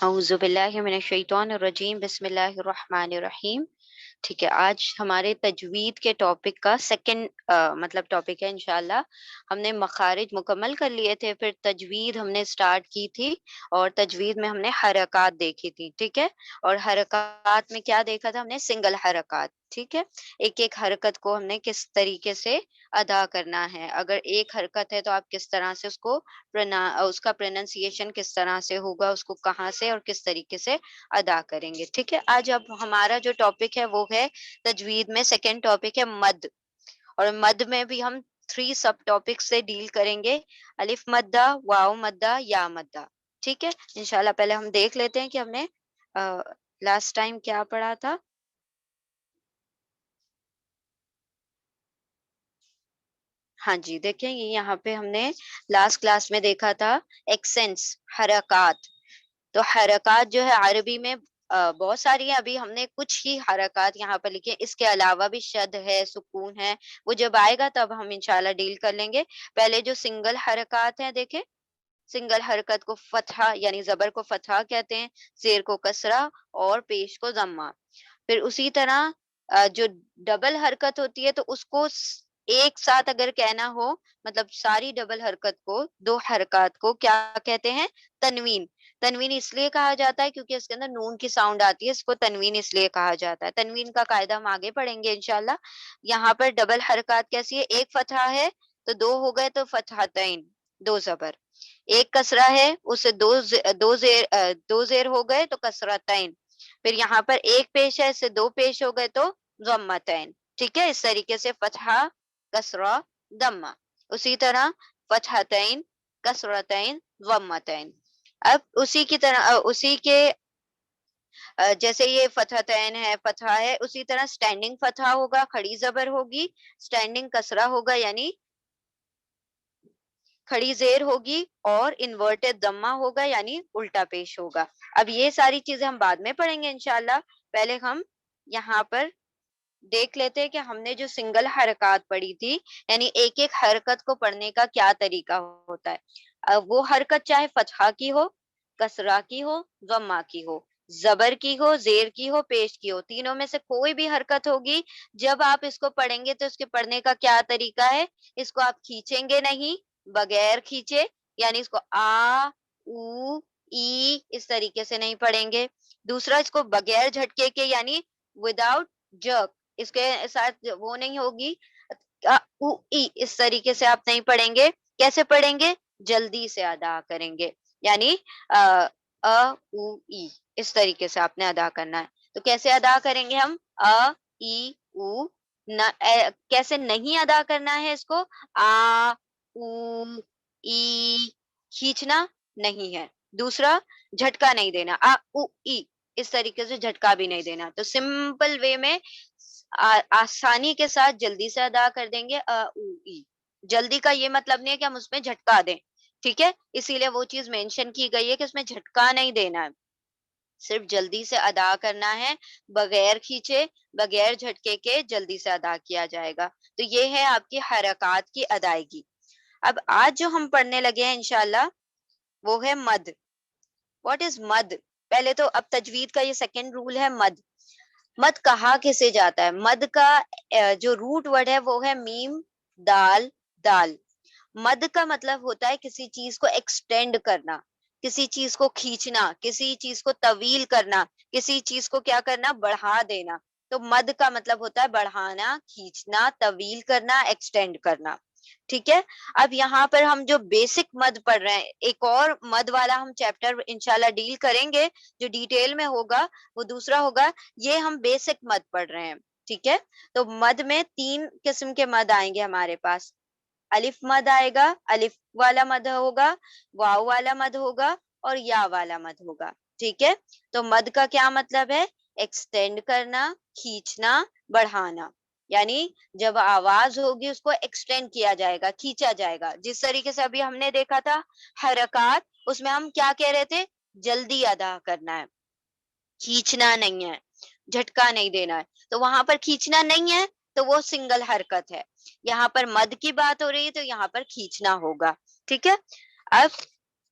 اعوذ باللہ من الشیطان الرجیم بسم اللہ الرحمن الرحیم. ٹھیک ہے، آج ہمارے تجوید کے ٹاپک کا سیکنڈ مطلب ٹاپک ہے انشاءاللہ. ہم نے مخارج مکمل کر لیے تھے، پھر تجوید ہم نے سٹارٹ کی تھی، اور تجوید میں ہم نے حرکات دیکھی تھی. ٹھیک ہے، اور حرکات میں کیا دیکھا تھا ہم نے؟ سنگل حرکات. ٹھیک ہے، ایک ایک حرکت کو ہم نے کس طریقے سے ادا کرنا ہے. اگر ایک حرکت ہے تو آپ کس طرح سے اس کا پروننسیشن کس طرح سے ہوگا، اس کو کہاں سے اور کس طریقے سے ادا کریں گے. ٹھیک ہے، آج اب ہمارا جو ٹاپک ہے وہ ہے تجوید میں سیکنڈ ٹاپک ہے مد. اور مد میں بھی ہم 3 سب ٹاپک سے ڈیل کریں گے: الف مدہ، واو مدہ، یا مدہ. ٹھیک ہے، انشاءاللہ پہلے ہم دیکھ لیتے ہیں کہ ہم نے لاسٹ ٹائم کیا پڑھا تھا. ہاں جی، دیکھیں یہاں پہ ہم نے لاسٹ کلاس میں دیکھا تھا ایکسنٹس، حرکات. تو حرکات جو ہے عربی میں بہت ساری ہیں. ابھی ہم نے کچھ ہی حرکات یہاں پر لکھے، اس کے علاوہ بھی شد ہے، سکون ہے، وہ جب آئے گا تب ہم انشاءاللہ ڈیل کر لیں گے. پہلے جو سنگل حرکات ہیں، دیکھیں سنگل حرکت کو فتحہ یعنی زبر کو فتحہ کہتے ہیں، زیر کو کسرہ اور پیش کو ضمہ. پھر اسی طرح جو ڈبل حرکت ہوتی ہے تو اس کو ایک ساتھ اگر کہنا ہو، مطلب ساری ڈبل حرکت کو، 2 حرکات کو کیا کہتے ہیں؟ تنوین. تنوین اس لیے کہا جاتا ہے کیونکہ اس کے اندر نون کی ساؤنڈ آتی ہے، اس کو تنوین اس لیے کہا جاتا ہے. تنوین کا قاعدہ ہم آگے پڑھیں گے انشاءاللہ. یہاں پر ڈبل حرکات کیسی ہے؟ ایک فتحہ ہے تو 2 ہو گئے تو فتحتین، 2 زبر. ایک کسرہ ہے، اسے دو زیر ہو گئے تو کسرتین. پھر یہاں پر ایک پیش ہے، اس سے 2 پیش ہو گئے تو ضمتین. ٹھیک ہے، اس طریقے سے فتحہ، کسرہ، ضمہ. اسی طرح فتحتین، کسرتین، ضمتین. اب اسی کی طرح اسی کے جیسے یہ فتحتین ہے، فتحہ ہے، اسی طرح سٹینڈنگ فتحہ ہوگا، کھڑی زبر ہوگی. سٹینڈنگ کسرہ ہوگا یعنی کھڑی زیر ہوگی، اور انورٹڈ ضمہ ہوگا یعنی الٹا پیش ہوگا. اب یہ ساری چیزیں ہم بعد میں پڑھیں گے انشاءاللہ. پہلے ہم یہاں پر دیکھ لیتے ہیں کہ ہم نے جو سنگل حرکات پڑھی تھی، یعنی ایک ایک حرکت کو پڑھنے کا کیا طریقہ ہوتا ہے. وہ حرکت چاہے فتحہ کی ہو، کسرہ کی ہو، ضمہ کی ہو، زبر کی ہو، زیر کی ہو، پیش کی ہو، تینوں میں سے کوئی بھی حرکت ہوگی، جب آپ اس کو پڑھیں گے تو اس کے پڑھنے کا کیا طریقہ ہے؟ اس کو آپ کھینچیں گے نہیں، بغیر کھینچے، یعنی اس کو او ای اس طریقے سے نہیں پڑھیں گے. دوسرا، اس کو بغیر جھٹکے کے یعنی وداؤٹ جرک، اس کے ساتھ وہ نہیں ہوگی، او ای اس طریقے سے آپ نہیں پڑھیں گے. کیسے پڑھیں گے؟ جلدی سے ادا کریں گے، یعنی او ای اس طریقے سے آپ نے ادا کرنا ہے. تو کیسے ادا کریں گے ہم؟ ای او. کیسے نہیں ادا کرنا ہے اس کو؟ او ای کھینچنا نہیں ہے. دوسرا، جھٹکا نہیں دینا، او ای اس طریقے سے جھٹکا بھی نہیں دینا. تو سمپل وے میں آسانی کے ساتھ جلدی سے ادا کر دیں گے او ای. جلدی کا یہ مطلب نہیں ہے کہ ہم اس میں جھٹکا دیں، ٹھیک ہے، اسی لیے وہ چیز مینشن کی گئی ہے کہ اس میں جھٹکا نہیں دینا ہے، صرف جلدی سے ادا کرنا ہے، بغیر کھینچے، بغیر جھٹکے کے جلدی سے ادا کیا جائے گا. تو یہ ہے آپ کی حرکات کی ادائیگی. اب آج جو ہم پڑھنے لگے ہیں انشاءاللہ وہ ہے مد. واٹ از مد؟ پہلے تو اب تجوید کا یہ سیکنڈ رول ہے مد. مد کہا کسے جاتا ہے؟ مد کا جو روٹ ورڈ ہے وہ ہے میم دال دال. مد کا مطلب ہوتا ہے کسی چیز کو ایکسٹینڈ کرنا، کسی چیز کو کھینچنا، کسی چیز کو طویل کرنا، کسی چیز کو کیا کرنا؟ بڑھا دینا. تو مد کا مطلب ہوتا ہے بڑھانا، کھینچنا، طویل کرنا، ایکسٹینڈ کرنا. ٹھیک ہے، اب یہاں پر ہم جو بیسک مد پڑھ رہے ہیں، ایک اور مد والا ہم چیپٹر انشاءاللہ ڈیل کریں گے جو ڈیٹیل میں ہوگا، وہ دوسرا ہوگا. یہ ہم بیسک مد پڑھ رہے ہیں. ٹھیک ہے، تو مد میں 3 قسم کے مد آئیں گے ہمارے پاس. الف مد آئے گا، الف والا مد ہوگا، واو والا مد ہوگا، اور یا والا مد ہوگا. ٹھیک ہے، تو مد کا کیا مطلب ہے؟ ایکسٹینڈ کرنا، کھینچنا، بڑھانا. یعنی جب آواز ہوگی اس کو ایکسٹینڈ کیا جائے گا، کھینچا جائے گا. جس طریقے سے ابھی ہم نے دیکھا تھا حرکات، اس میں ہم کیا کہہ رہے تھے؟ جلدی ادا کرنا ہے، کھینچنا نہیں ہے، جھٹکا نہیں دینا ہے. تو وہاں پر کھینچنا نہیں ہے تو وہ سنگل حرکت ہے. یہاں پر مد کی بات ہو رہی ہے تو یہاں پر کھینچنا ہوگا. ٹھیک ہے، اب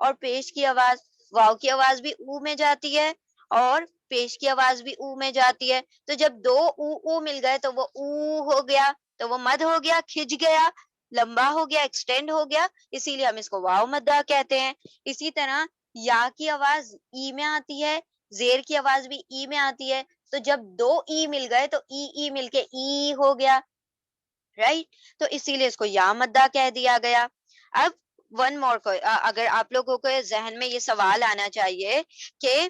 اور پیش کی آواز, واو کی آواز بھی او میں جاتی ہے اور پیش کی آواز بھی او میں جاتی ہے. تو جب دو او مل گئے تو وہ او ہو گیا, تو وہ مد ہو گیا, کھچ گیا, لمبا ہو گیا, ایکسٹینڈ ہو گیا, اسی لیے ہم اس کو واو مدہ کہتے ہیں. اسی طرح یا کی آواز ای میں آتی ہے, زیر کی آواز بھی ای میں آتی ہے, تو جب دو ای مل گئے تو ای مل کے ای ہو گیا, رائٹ. تو اسی لیے اس کو یا مدہ کہہ دیا گیا. اب ون مور, اگر آپ لوگوں کو ذہن میں یہ سوال آنا چاہیے کہ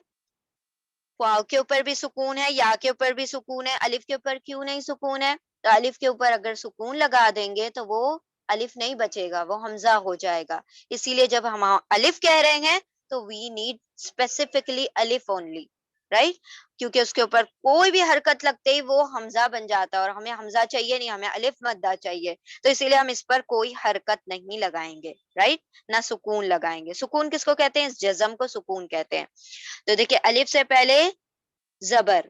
واو کے اوپر بھی سکون ہے, یا کے اوپر بھی سکون ہے, الف کے اوپر کیوں نہیں سکون ہے؟ تو الف کے اوپر اگر سکون لگا دیں گے تو وہ الف نہیں بچے گا, وہ حمزہ ہو جائے گا. اسی لیے جب ہم الف کہہ رہے ہیں تو وی نیڈ اسپیسیفکلی الف اونلی, رائٹ, کیونکہ اس کے اوپر کوئی بھی حرکت لگتے ہی وہ حمزہ بن جاتا ہے, اور ہمیں حمزہ چاہیے نہیں, ہمیں الف مدہ چاہیے. تو اسی لیے ہم اس پر کوئی حرکت نہیں لگائیں گے, رائٹ, نہ سکون لگائیں گے. سکون کس کو کہتے ہیں؟ اس جزم کو سکون کہتے ہیں. تو دیکھیں الف سے پہلے زبر,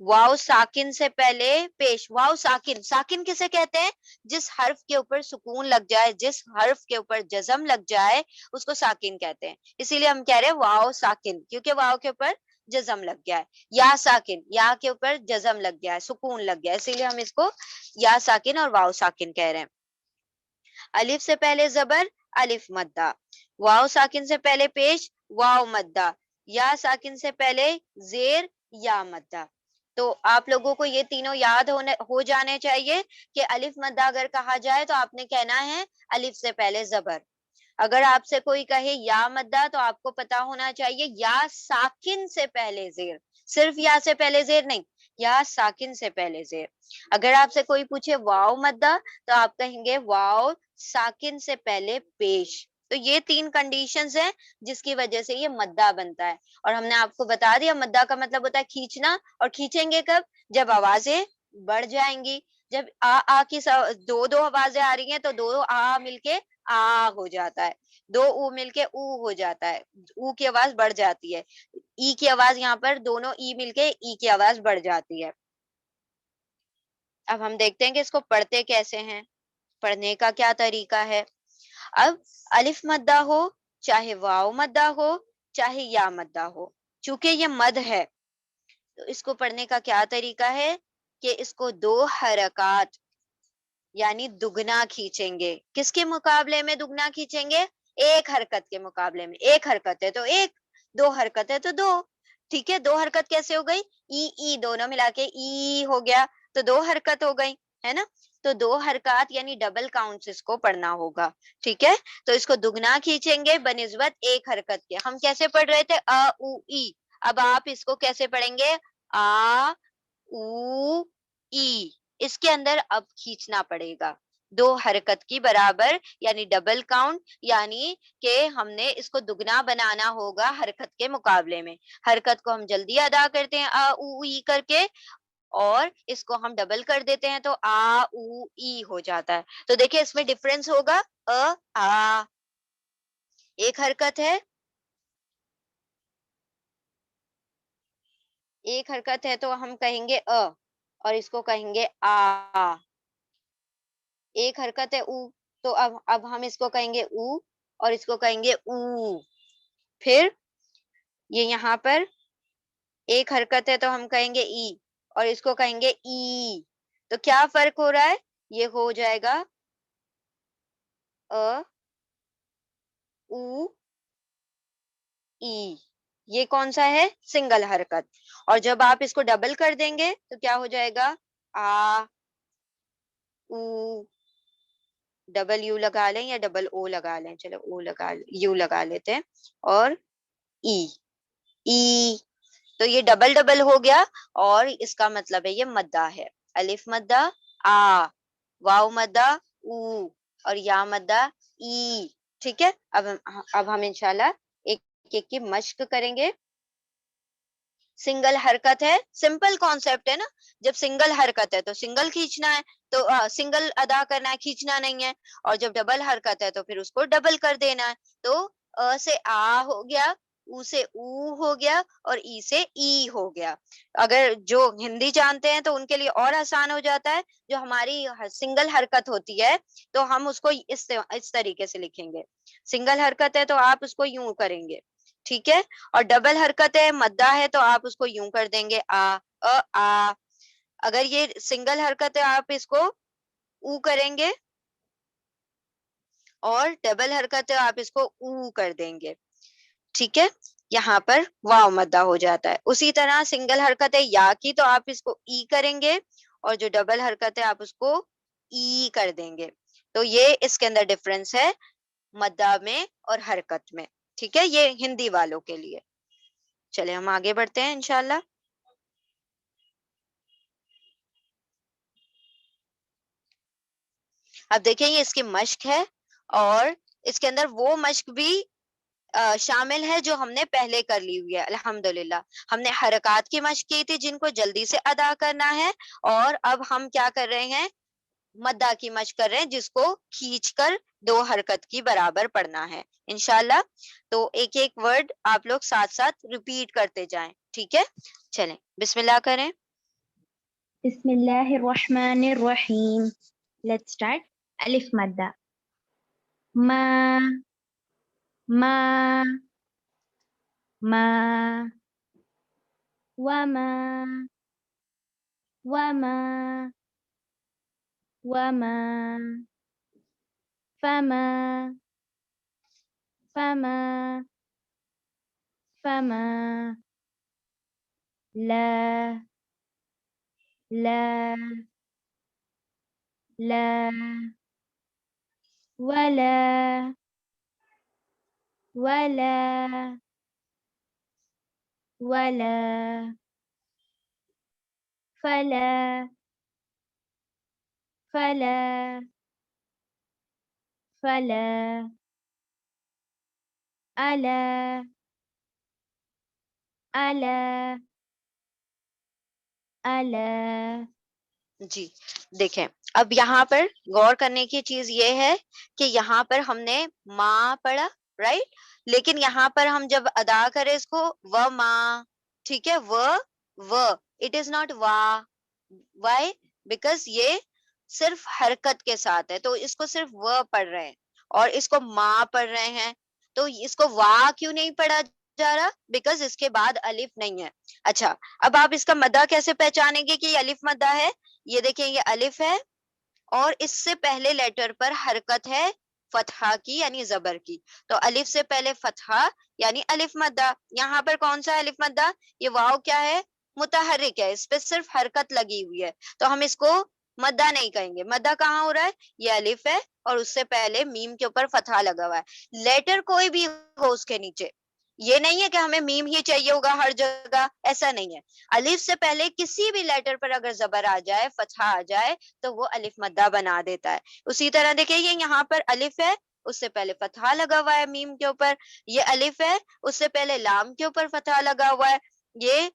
واو ساکن سے پہلے پیش. واو ساکن, ساکن کسے کہتے ہیں؟ جس حرف کے اوپر سکون لگ جائے, جس حرف کے اوپر جزم لگ جائے اس کو ساکن کہتے ہیں. اسی لیے ہم کہہ رہے ہیں واو ساکن, کیونکہ واو کے اوپر جزم لگ گیا ہے. یا ساکن, یا کے اوپر جزم لگ گیا ہے, سکون لگ گیا ہے, اسی لیے ہم اس کو یا ساکن اور واو ساکن کہہ رہے ہیں. الف سے پہلے زبر, الف مدہ. واو ساکن سے پہلے پیش, واو مدہ. یا ساکن سے پہلے زیر, یا مدہ. تو آپ لوگوں کو یہ تینوں یاد ہو جانے چاہیے کہ الف مدہ اگر کہا جائے تو آپ نے کہنا ہے الف سے پہلے زبر. اگر آپ سے کوئی کہے یا مدہ تو آپ کو پتا ہونا چاہیے یا ساکن سے پہلے زیر, صرف یا سے پہلے زیر نہیں, یا ساکن سے پہلے زیر. اگر آپ سے کوئی پوچھے واو مدہ تو آپ کہیں گے واو ساکن سے پہلے پیش. تو یہ تین کنڈیشنز ہیں جس کی وجہ سے یہ مدہ بنتا ہے. اور ہم نے آپ کو بتا دیا مدہ کا مطلب ہوتا ہے کھینچنا, اور کھینچیں گے کب؟ جب آوازیں بڑھ جائیں گی. جب آ کی دو آوازیں آ رہی ہیں تو دو آ مل کے آ ہو جاتا ہے, دو او مل کے او ہو جاتا ہے, او کی آواز بڑھ جاتی ہے. ای کی آواز یہاں پر دونوں ای مل کے ای کی آواز بڑھ جاتی ہے. اب ہم دیکھتے ہیں کہ اس کو پڑھتے کیسے ہیں, پڑھنے کا کیا طریقہ ہے. اب الف مدہ ہو, چاہے واو مدہ ہو, چاہے یا مدہ ہو, چونکہ یہ مد ہے تو اس کو پڑھنے کا کیا طریقہ ہے کہ اس کو دو حرکات یعنی دگنا کھینچیں گے. کس کے مقابلے میں دگنا کھینچیں گے؟ ایک حرکت کے مقابلے میں. ایک حرکت ہے تو ایک, دو حرکت ہے تو دو. ٹھیک ہے, دو حرکت کیسے ہو گئی؟ ای دونوں ملا کے ای ہو گیا, تو دو حرکت ہو گئی, ہے نا. تو دو حرکات یعنی ڈبل کاؤنٹس اس کو پڑھنا ہوگا. ٹھیک ہے, تو اس کو دگنا کھینچیں گے بنسبت ایک حرکت کے. ہم کیسے پڑھ رہے تھے؟ او ای. اب آپ اس کو کیسے پڑھیں گے؟ او ای. اس کے اندر اب کھینچنا پڑے گا دو حرکت کی برابر, یعنی ڈبل کاؤنٹ, یعنی کہ ہم نے اس کو دگنا بنانا ہوگا حرکت کے مقابلے میں. حرکت کو ہم جلدی ادا کرتے ہیں او ای کر کے, اور اس کو ہم ڈبل کر دیتے ہیں تو او ای ہو جاتا ہے. تو دیکھیں اس میں ڈفرنس ہوگا, ایک حرکت ہے, ایک حرکت ہے تو ہم کہیں گے اور اس کو کہیں گے آ. ایک حرکت ہے او, تو اب ہم اس کو کہیں گے او اور اس کو کہیں گے او. پھر یہ یہاں پر ایک حرکت ہے تو ہم کہیں گے ای اور اس کو کہیں گے ای. تو کیا فرق ہو رہا ہے؟ یہ ہو جائے گا او ای. یہ کون سا ہے؟ سنگل حرکت. اور جب آپ اس کو ڈبل کر دیں گے تو کیا ہو جائے گا؟ او. ڈبل یو لگا لیں یا ڈبل او لگا لیں, چلو یو لگا لیتے ہیں, اور ای. ای. تو یہ ڈبل ڈبل ہو گیا, اور اس کا مطلب ہے یہ مدہ ہے. الف مدہ آ, واو مدہ او, اور یا مدہ ای. ٹھیک ہے, اب ہم انشاءاللہ ایک ایک کی مشق کریں گے. سنگل حرکت ہے, سمپل کانسیپٹ ہے نا. جب سنگل حرکت ہے تو سنگل کھینچنا ہے, تو سنگل ادا کرنا ہے, کھینچنا نہیں ہے. اور جب ڈبل حرکت ہے تو پھر اس کو ڈبل کر دینا ہے. تو سے آ ہو گیا, او سے او ہو گیا اور ای سے ای ہو گیا. اگر جو ہندی جانتے ہیں تو ان کے لیے اور آسان ہو جاتا ہے. جو ہماری سنگل حرکت ہوتی ہے تو ہم اس کو اس طریقے سے لکھیں گے. سنگل حرکت ہے تو آپ اس کو یوں کریں گے, ٹھیک ہے. اور ڈبل حرکت ہے, مدہ ہے, تو آپ اس کو یوں کر دیں گے آ. اگر یہ سنگل حرکت ہے آپ اس کو او کریں گے, اور ڈبل حرکت ہے آپ اس کو او کر دیں گے, ٹھیک ہے. یہاں پر واو مدہ ہو جاتا ہے. اسی طرح سنگل حرکت ہے یا کی تو آپ اس کو ای کریں گے, اور جو ڈبل حرکت ہے آپ اس کو ای کر دیں گے. تو یہ اس کے اندر ڈفرنس ہے مدہ میں اور حرکت میں, ٹھیک ہے. یہ ہندی والوں کے لیے. چلے ہم آگے بڑھتے ہیں انشاءاللہ. اب دیکھیں یہ اس کی مشق ہے, اور اس کے اندر وہ مشق بھی شامل ہے جو ہم نے پہلے کر لی ہوئی ہے. الحمدللہ ہم نے حرکات کی مشق کی تھی جن کو جلدی سے ادا کرنا ہے, اور اب ہم کیا کر رہے ہیں, مدہ کی مشق کر رہے ہیں جس کو کھینچ کر دو حرکت کی برابر پڑھنا ہے انشاءاللہ. تو ایک ایک ورڈ آپ لوگ ساتھ ساتھ ریپیٹ کرتے جائیں, ٹھیک ہے. چلیں بسم اللہ کریں. بسم اللہ الرحمن الرحیم. Let's start. الف مدہ. ما ما ما وما وما وما فما فما فما لا لا لا ولا ولا ولا فلا فلا فلا ألا ألا ألا. جی دیکھیں, اب یہاں پر غور کرنے کی چیز یہ ہے کہ یہاں پر ہم نے ماں پڑھا, رائٹ, لیکن یہاں پر ہم جب ادا کریں اس کو و ماں, ٹھیک ہے, اٹ از ناٹ وا. وائی؟ بیکاز یہ صرف حرکت کے ساتھ ہے, تو اس کو صرف و پڑھ رہے ہیں, اور اس کو ماں پڑھ رہے ہیں. تو اس کو وا کیوں نہیں پڑھا جا رہا؟ بیکاز اس کے بعد الف نہیں ہے. اچھا, اب آپ اس کا مدہ کیسے پہچانیں گے کہ یہ الف مدہ ہے؟ یہ دیکھیں یہ الف ہے, اور اس سے پہلے لیٹر پر حرکت ہے فتحہ کی یعنی زبر کی, تو الف سے پہلے فتحہ یعنی الف مدہ. یہاں پر کون سا الف مدہ؟ یہ واو کیا ہے؟ متحرک ہے, اس پہ صرف حرکت لگی ہوئی ہے, تو ہم اس کو مدہ نہیں کہیں گے. مدہ کہاں ہو رہا ہے؟ یہ الف ہے, اور اس سے پہلے میم کے اوپر فتحہ لگا ہوا ہے. لیٹر کوئی بھی ہو اس کے نیچے, یہ نہیں ہے کہ ہمیں میم ہی چاہیے ہوگا ہر جگہ, ایسا نہیں ہے. الف سے پہلے کسی بھی لیٹر پر اگر زبر آ جائے, فتحہ آ جائے, تو وہ الف مدہ بنا دیتا ہے. اسی طرح دیکھیں یہ یہاں پر الف ہے, اس سے پہلے فتحہ لگا ہوا ہے میم کے اوپر. یہ الف ہے, اس سے پہلے لام کے اوپر فتحہ لگا ہوا ہے. یہ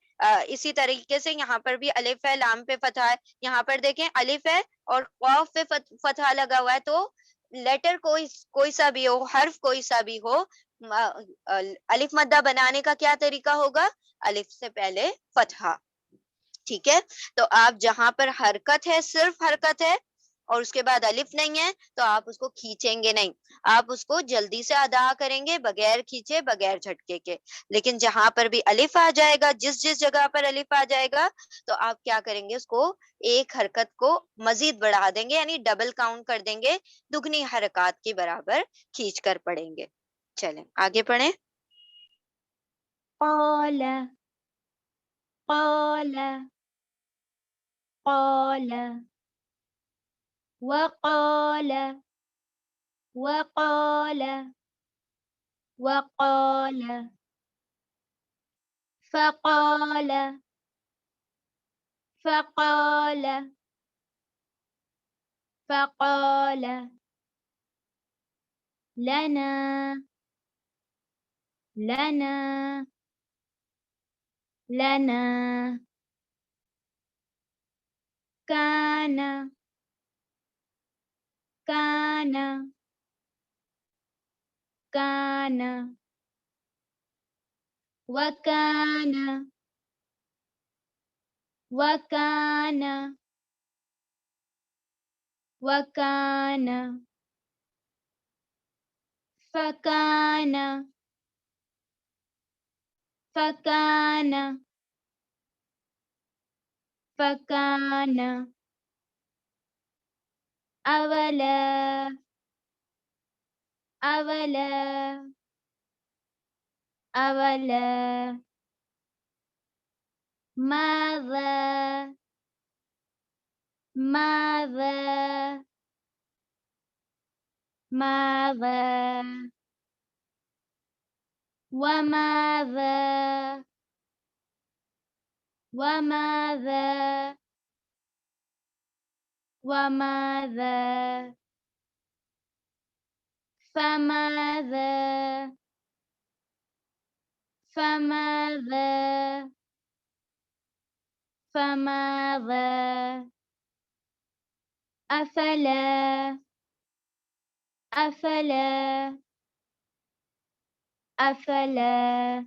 اسی طریقے سے یہاں پر بھی الف ہے, لام پہ فتحہ ہے. یہاں پر دیکھیں الف ہے اور قاف پہ فتحہ لگا ہوا ہے. تو لیٹر کوئی سا بھی ہو, حرف کوئی سا بھی ہو, الف مدہ بنانے کا کیا طریقہ ہوگا؟ الف سے پہلے فتحہ, ٹھیک ہے. تو آپ جہاں پر حرکت ہے, صرف حرکت ہے, اور اس کے بعد الف نہیں ہے, تو آپ اس کو کھینچیں گے نہیں, آپ اس کو جلدی سے ادا کریں گے بغیر کھینچے, بغیر جھٹکے کے. لیکن جہاں پر بھی الف آ جائے گا, جس جگہ پر الف آ جائے گا, تو آپ کیا کریں گے, اس کو ایک حرکت کو مزید بڑھا دیں گے, یعنی ڈبل کاؤنٹ کر دیں گے, دگنی حرکات کے برابر کھینچ کر پڑھیں گے. چلیں آگے پڑھیں. قال قال قال وقال وقال وقال فقال فقال فقال لنا لنا لنا كان كان كان وكان وكان وكان فكان فكان فكان أولا أولا أولا ماذا ماذا ماذا وماذا وماذا وماذا فماذا فماذا فماذا أفلا أفلا أفلا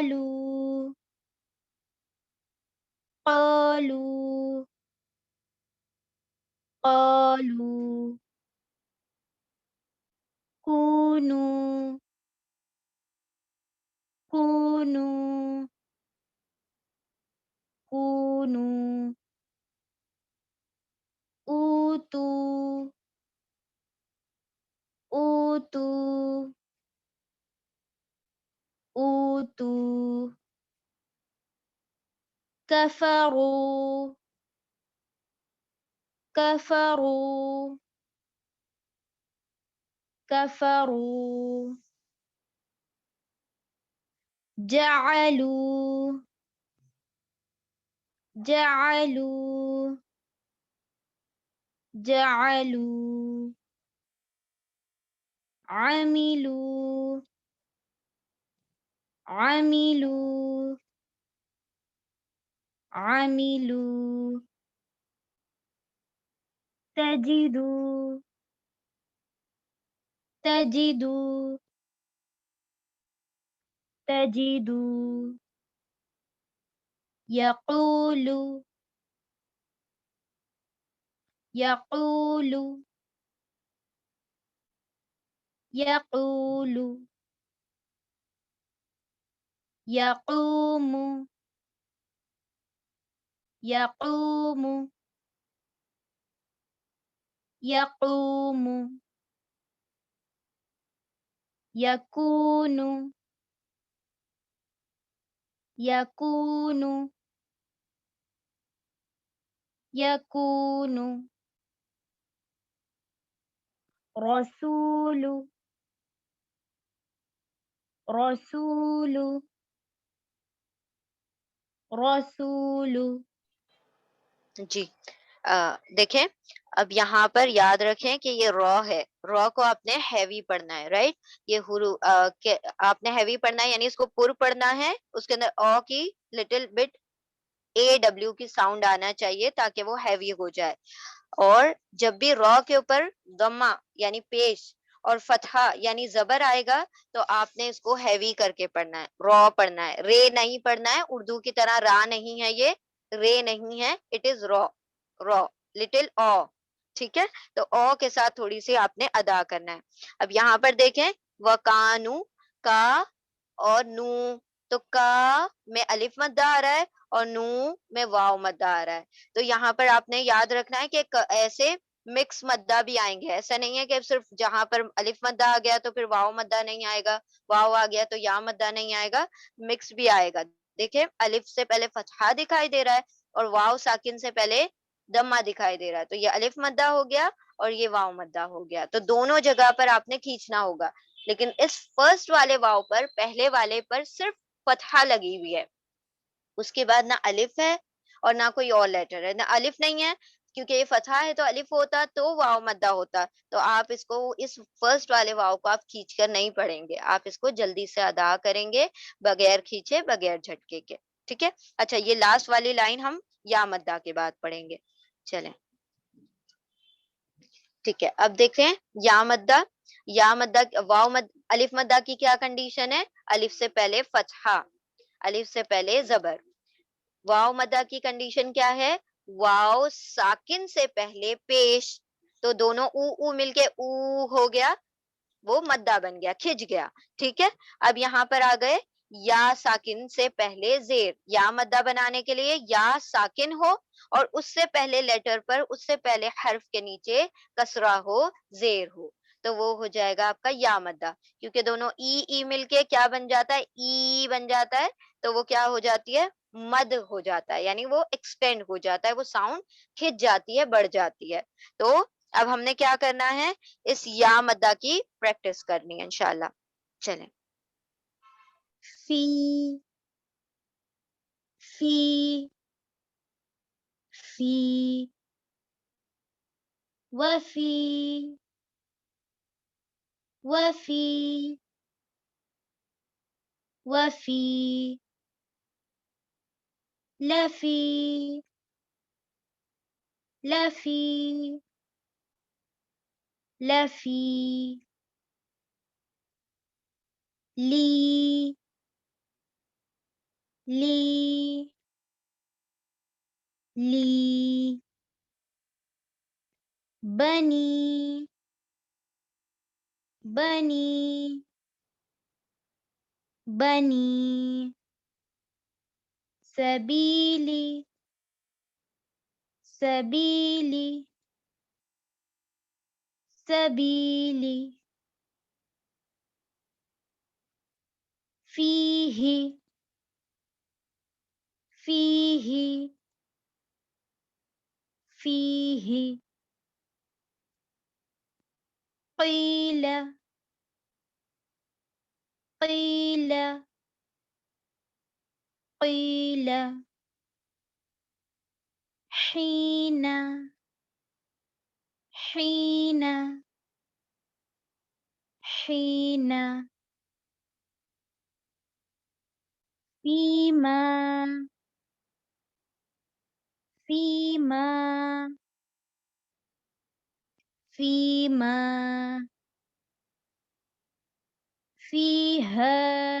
قالوا قالوا قالوا كونوا كونوا كونوا أوتوا أوتوا أوتوا كفروا كفروا كفروا جعلوا جعلوا جعلوا عملوا عملوا عملوا تجدوا تجدوا تجدوا يقول يقول يقول يقوم يقوم يقوم يكون يكون يكون رسول رسول رسول جی دیکھیں اب یہاں پر یاد رکھیں کہ یہ را ہے، را کو آپ نے ہیوی پڑھنا ہے، رائٹ؟ یہ آپ نے ہیوی پڑھنا ہے، یعنی اس کو پر پڑھنا ہے، اس کے اندر او کی لٹل بٹ اے ڈبلیو کی ساؤنڈ آنا چاہیے تاکہ وہ ہیوی ہو جائے. اور جب بھی را کے اوپر ضمہ یعنی پیش اور فتحہ یعنی زبر آئے گا تو آپ نے اس کو ہیوی کر کے پڑھنا ہے، را پڑھنا ہے، رے نہیں پڑھنا ہے. اردو کی طرح را نہیں ہے، یہ رے نہیں ہے، اٹ از را، را لٹل او. ٹھیک ہے، تو او کے ساتھ تھوڑی سی آپ نے ادا کرنا ہے. اب یہاں پر دیکھیں وکانو کا اور نو، تو کا میں الف مدہ آ رہا ہے اور نو میں واو مدہ آ رہا ہے. تو یہاں پر آپ نے یاد رکھنا ہے کہ ایسے مکس مدہ بھی آئیں گے، ایسا نہیں ہے کہ صرف جہاں پر الف مدہ آ گیا تو پھر واو مدہ نہیں آئے گا، واو آ گیا تو یا مدہ نہیں آئے گا، مکس بھی آئے گا. دیکھیں الف سے پہلے فتحہ دکھائی دے رہا ہے اور واو ساکن سے پہلے دمہ دکھائی دے رہا ہے، تو یہ الف مدہ ہو گیا اور یہ واو مدہ ہو گیا. تو دونوں جگہ پر آپ نے کھینچنا ہوگا، لیکن اس فرسٹ والے واو پر، پہلے والے پر صرف فتحہ لگی ہوئی ہے، اس کے بعد نہ الف ہے اور نہ کوئی اور لیٹر ہے، نہ الف نہیں ہے کیونکہ یہ فتحہ ہے، تو الف ہوتا تو واو مدہ ہوتا. تو آپ اس کو اس فرسٹ والے واو کو آپ کھینچ کر نہیں پڑھیں گے، آپ اس کو جلدی سے ادا کریں گے بغیر کھینچے، بغیر جھٹکے کے. ٹھیک ہے، اچھا یہ لاسٹ والی لائن ہم یا مدہ کے بعد پڑھیں گے. چلیں ٹھیک ہے، اب دیکھیں یا مدہ، یا مدہ واو مد الف مدہ کی کیا کنڈیشن ہے؟ الف سے پہلے فتحہ، الف سے پہلے زبر. واو مدہ کی کنڈیشن کیا ہے؟ واو ساکن سے پہلے پیش، تو دونوں او او مل کے او ہو گیا، وہ مدہ بن گیا، کھج گیا. ٹھیک ہے، اب یہاں پر آ گئے یا ساکن سے پہلے زیر. یا مدہ بنانے کے لیے یا ساکن ہو اور اس سے پہلے لیٹر پر، اس سے پہلے حرف کے نیچے کسرہ ہو، زیر ہو، تو وہ ہو جائے گا آپ کا یا مدہ. کیونکہ دونوں ای ای مل کے کیا بن جاتا ہے؟ ای بن جاتا ہے، تو وہ کیا ہو جاتی ہے؟ مد ہو جاتا ہے، یعنی وہ ایکسٹینڈ ہو جاتا ہے، وہ ساؤنڈ کھچ جاتی ہے، بڑھ جاتی ہے. تو اب ہم نے کیا کرنا ہے؟ اس یا مدہ کی پریکٹس کرنی ہے انشاءاللہ. چلیں فی فی فی وفی وفی وفی لفی لفی لفی لی لي لي بني بني بني سبيلي سبيلي سبيلي فيه فيه فيه قيل قيل قيل حين حين حين فيما فيما فيما فيها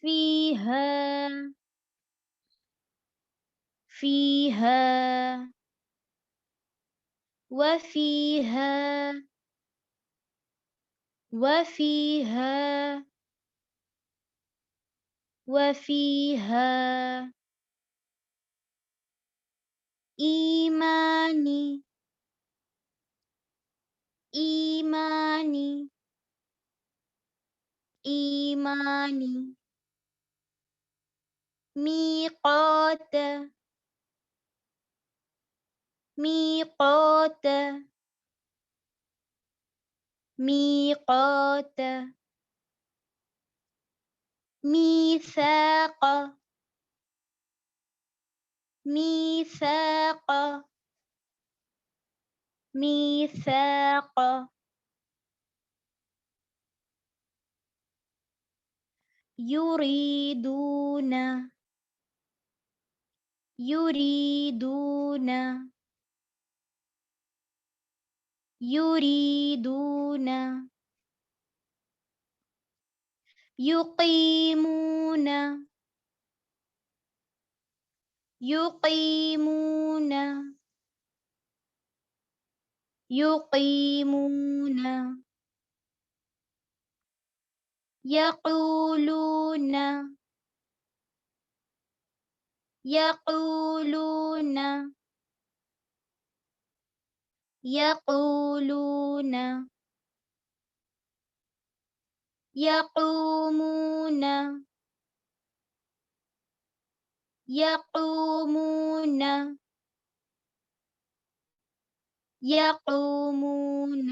فيها فيها وفيها وفيها وفيها إيماني إيماني إيماني ميقات ميقات ميقات ميثاق ميثاق ميثاق يريدون يريدون يريدون يقيمون يقيمون يقيمون يقولون يقولون يقولون يقومون يقومون يقومون.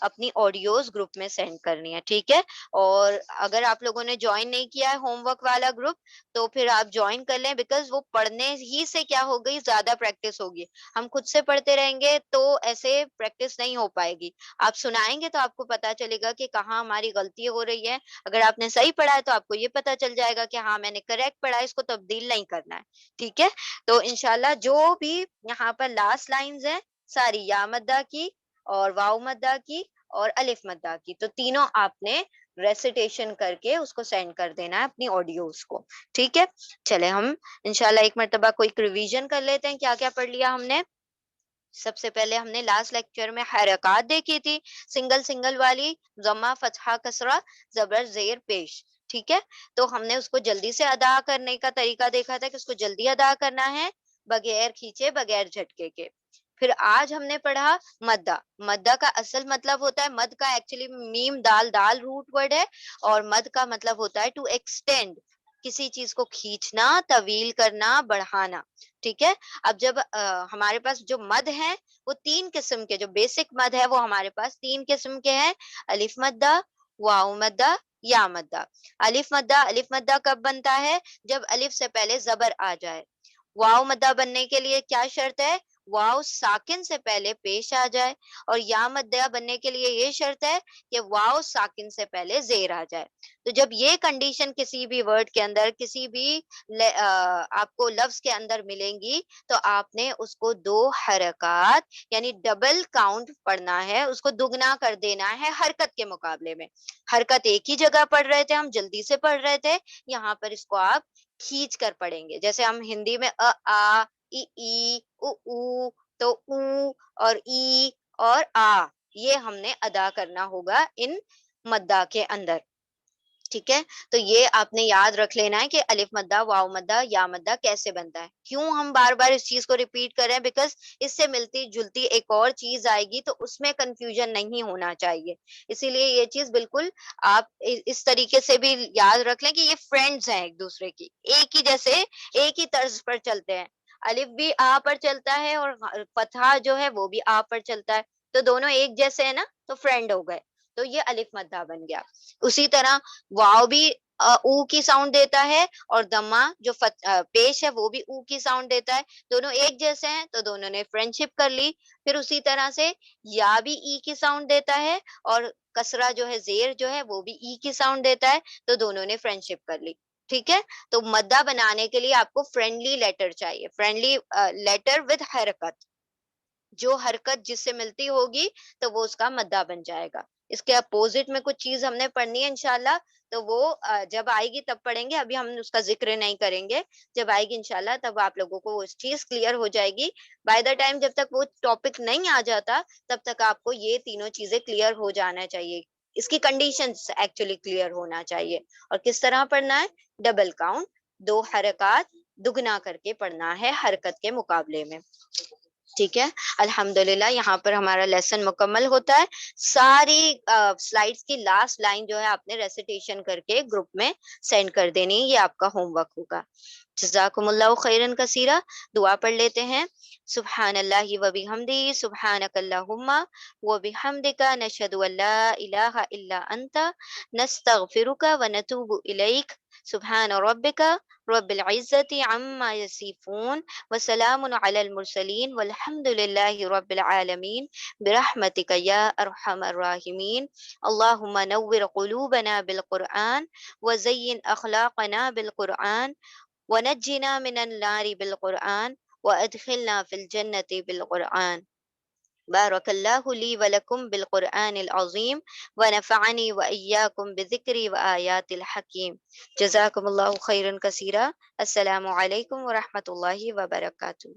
اپنی آڈیوز گروپ میں سینڈ کرنی ہے، ٹھیک ہے؟ اور اگر آپ لوگوں نے جوائن نہیں کیا ہے ہوم ورک والا گروپ تو پھر آپ جوائن کر لیں، بیکاز وہ پڑھنے ہی سے کیا ہوگی، زیادہ پریکٹس ہوگی۔ ہم خود سے پڑھتے رہیں گے تو ایسے پریکٹس نہیں ہو پائے گی۔ آپ سنائیں گے تو آپ کو پتا چلے گا کہ کہاں ہماری غلطی ہو رہی ہے۔ اگر آپ نے صحیح پڑھا ہے تو آپ کو یہ پتا چل جائے گا کہ ہاں میں نے کریکٹ پڑھا ہے، اس کو تبدیل نہیں کرنا ہے، ٹھیک ہے؟ تو انشاءاللہ جو بھی یہاں پر لاسٹ لائنز ہیں ساری یا مدہ کی اور واؤ مدہ کی اور الف مدہ کی، تو تینوں آپ نے ریسیٹیشن کر کے اس کو سینڈ کر دینا ہے اپنی آڈیوز کو، ٹھیک ہے؟ چلے ہم انشاءاللہ ایک مرتبہ کوئی ریویژن کر لیتے ہیں کیا کیا پڑھ لیا ہم نے۔ سب سے پہلے ہم نے لاسٹ لیکچر میں حرکات دیکھی تھی، سنگل سنگل والی، ضمہ فتحہ کسرہ زبر زیر پیش، ٹھیک ہے؟ تو ہم نے اس کو جلدی سے ادا کرنے کا طریقہ دیکھا تھا کہ اس کو جلدی ادا کرنا ہے بغیر کھینچے بغیر جھٹکے کے۔ پھر آج ہم نے پڑھا مدہ۔ مدہ کا اصل مطلب ہوتا ہے، مد کا ایکچولی میم دال دال روٹ ورڈ ہے، اور مد کا مطلب ہوتا ہے ٹو ایکسٹینڈ، کسی چیز کو کھینچنا، طویل کرنا، بڑھانا، ٹھیک ہے؟ اب جب ہمارے پاس جو مد ہیں وہ تین قسم کے، جو بیسک مد ہے وہ ہمارے پاس تین قسم کے ہیں، الف مدہ، واؤ مدہ، یا مدہ۔ الف مدہ کب بنتا ہے؟ جب الف سے پہلے زبر آ جائے۔ واؤ مدہ بننے کے لیے کیا شرط ہے؟ واؤ ساکن سے پہلے پیش آ جائے، اور یا مدہ بننے کے لیے یہ شرط ہے کہ واؤ ساکن سے پہلے زیر آ جائے۔ تو جب یہ کنڈیشن کسی بھی ورڈ کے اندر، کسی بھی آپ کو لفظ کے اندر ملیں گی تو آپ نے اس کو دو حرکات یعنی ڈبل کاؤنٹ پڑھنا ہے، اس کو دگنا کر دینا ہے حرکت کے مقابلے میں۔ حرکت ایک ہی جگہ پڑھ رہے تھے، ہم جلدی سے پڑھ رہے تھے، یہاں پر اس کو آپ کھینچ کر پڑھیں گے۔ جیسے ہم ہندی میں آ ای او تو او اور ای اور آ، یہ ہم نے ادا کرنا ہوگا ان مدہ کے اندر، ٹھیک ہے؟ تو یہ آپ نے یاد رکھ لینا ہے کہ الف مدہ، واؤ مدہ، یا مدہ کیسے بنتا ہے۔ کیوں ہم بار بار اس چیز کو ریپیٹ کر رہے ہیں؟ بیکاز اس سے ملتی جلتی ایک اور چیز آئے گی تو اس میں کنفیوژن نہیں ہونا چاہیے، اسی لیے یہ چیز بالکل آپ اس طریقے سے بھی یاد رکھ لیں کہ یہ فرینڈز ہیں ایک دوسرے کی، ایک ہی جیسے ایک ہی طرز پر چلتے ہیں۔ الف بھی آ پر چلتا ہے اور فتحہ جو ہے وہ بھی آ پر چلتا ہے، تو دونوں ایک جیسے ہیں نا، تو فرینڈ ہو گئے، تو یہ الف مدہ بن گیا۔ اسی طرح واؤ بھی او کی ساؤنڈ دیتا ہے، اور دمہ جو پیش ہے وہ بھی او کی ساؤنڈ دیتا ہے، دونوں ایک جیسے ہیں تو دونوں نے فرینڈ شپ کر لی۔ پھر اسی طرح سے یا بھی ای کی ساؤنڈ دیتا ہے، اور کسرہ جو ہے زیر جو ہے وہ بھی ای کی ساؤنڈ دیتا ہے، تو دونوں نے فرینڈ شپ کر لی، ٹھیک ہے؟ تو مدہ بنانے کے لیے آپ کو فرینڈلی لیٹر چاہیے، فرینڈلی لیٹر ود حرکت، جو حرکت جس سے ملتی ہوگی تو وہ اس کا مدہ بن جائے گا۔ اس کے اپوزٹ میں کچھ چیز ہم نے پڑھنی ہے انشاءاللہ، تو وہ جب آئے گی تب پڑھیں گے، ابھی ہم اس کا ذکر نہیں کریں گے، جب آئے گی انشاءاللہ تب آپ لوگوں کو وہ چیز کلیئر ہو جائے گی۔ بائی دا ٹائم جب تک وہ ٹاپک نہیں آ جاتا تب تک آپ کو یہ تینوں چیزیں کلیئر ہو جانا چاہیے، اس کی کنڈیشنز ایکچولی کلیئر ہونا چاہیے۔ اور کس طرح پڑھنا ہے؟ ڈبل کاؤنٹ، دو حرکات دگنا کر کے پڑھنا ہے حرکت کے مقابلے میں، ٹھیک ہے؟ الحمدللہ یہاں پر ہمارا لیسن مکمل ہوتا ہے۔ ساری سلائیڈز کی لاسٹ لائن جو ہے آپ نے ریسیٹیشن کر کے گروپ میں سینڈ کر دینی، یہ آپ کا ہوم ورک ہوگا۔ جزاکم اللہ خیرن کثیرہ۔ دعا پڑھ لیتے ہیں۔ سبحان اللہ و بحمدہ، سبحانک اللہم و بحمدک، نشہد ان لا الہ الا انت، نستغفرک و نتوب الیک۔ سبحان ربک رب العزت عما یصفون وسلام علی المرسلین والحمد للہ رب العالمین برحمتک یا ارحم الراحمین۔ اللہم نور قلوبنا بالقرآن وزین اخلاقنا بالقرآن ونجنا من النار بالقرآن وادخلنا في الجنة بالقرآن۔ بارك الله لي ولكم بالقرآن العظيم ونفعني وإياكم بذكري وآيات الحكيم۔ جزاكم الله خيرا كثيرا۔ السلام عليكم ورحمة الله وبركاته۔